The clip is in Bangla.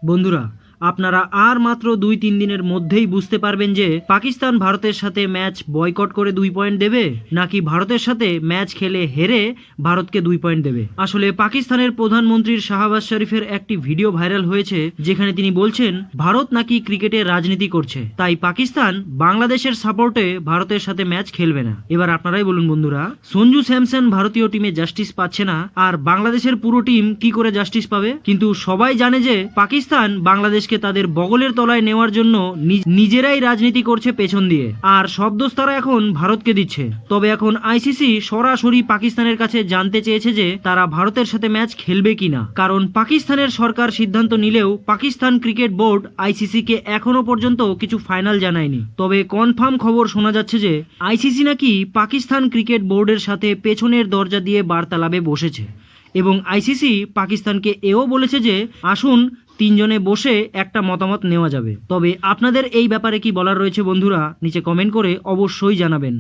বন্ধুরা, আপনারা আর মাত্র 2-3 দিনের মধ্যেই বুঝতে পারবেন যে পাকিস্তান ভারতের সাথে ম্যাচ বয়কট করে 2 পয়েন্ট দেবে নাকি ভারতের সাথে ম্যাচ খেলে হেরে ভারতকে 2 পয়েন্ট দেবে। আসলে পাকিস্তানের প্রধানমন্ত্রীর শাহবাজ শরীফের একটি ভিডিও ভাইরাল হয়েছে যেখানে তিনি বলছেন ভারত নাকি ক্রিকেটে রাজনীতি করছে, তাই পাকিস্তান বাংলাদেশের সাপোর্টে ভারতের সাথে ম্যাচ খেলবে না। এবার আপনারাই বলুন বন্ধুরা, সঞ্জু স্যামসন ভারতীয় টিমে জাস্টিস পাচ্ছে না, আর বাংলাদেশের পুরো টিম কি করে জাস্টিস পাবে? কিন্তু সবাই জানে যে পাকিস্তান বাংলাদেশ তাদের বগলের তলায় নেওয়ার জন্য নিজেরাই রাজনীতি করছে পেছন দিয়ে, আর সব দোষ তারা এখন ভারতকে দিচ্ছে। তবে এখন আইসিসি সরাসরি পাকিস্তানের কাছে জানতে চেয়েছে যে তারা ভারতের সাথে ম্যাচ খেলবে কিনা, কারণ পাকিস্তানের সরকার সিদ্ধান্ত নিলেও পাকিস্তান ক্রিকেট বোর্ড আইসিসি কে এখনো পর্যন্ত কিছু ফাইনাল জানায়নি। তবে কনফার্ম খবর শোনা যাচ্ছে যে আইসিসি নাকি পাকিস্তান ক্রিকেট বোর্ডের সাথে পেছনের দরজা দিয়ে বার্তালাপে বসেছে, এবং আইসিসি পাকিস্তানকে এও বলেছে যে আসুন 3 জনে বসে একটা মতামত নেওয়া যাবে। তবে আপনাদের এই ব্যাপারে কি বলার রয়েছে বন্ধুরা, নিচে কমেন্ট করে অবশ্যই জানাবেন।